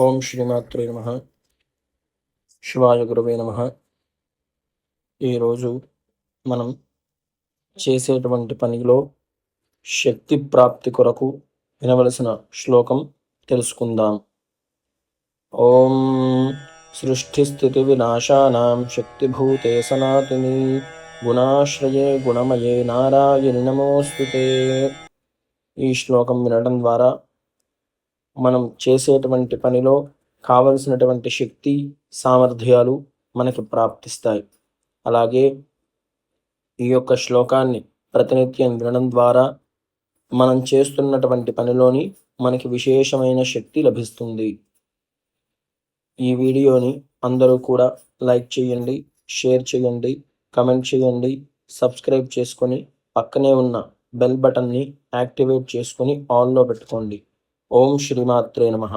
ఓం శ్రీమాత్రే నమః. శివాయ గురవే నమః. ఈరోజు మనం చేసేటువంటి పనిలో శక్తి ప్రాప్తి కొరకు వినవలసిన శ్లోకం తెలుసుకుందాం. ఓం సృష్టి స్థితి వినాశానాం శక్తిభూతే సనాతని గుణాశ్రయే గుణమయే నారాయణి నమోస్తుతే. ఈ శ్లోకం వినడం ద్వారా మనం చేసేటువంటి పనిలో కావలసినటువంటి శక్తి సామర్థ్యాలు మనకి ప్రాప్తిస్తాయి. అలాగే ఈ యొక్క శ్లోకాన్ని ప్రతినిత్యం వినడం ద్వారా మనం చేస్తున్నటువంటి పనిలోని మనకి విశేషమైన శక్తి లభిస్తుంది. ఈ వీడియోని అందరూ కూడా లైక్ చేయండి, షేర్ చేయండి, కమెంట్ చేయండి, సబ్స్క్రైబ్ చేసుకొని పక్కనే ఉన్న బెల్ బటన్ని యాక్టివేట్ చేసుకొని ఆన్లో పెట్టుకోండి. ఓం శ్రీమాత్రే నమః.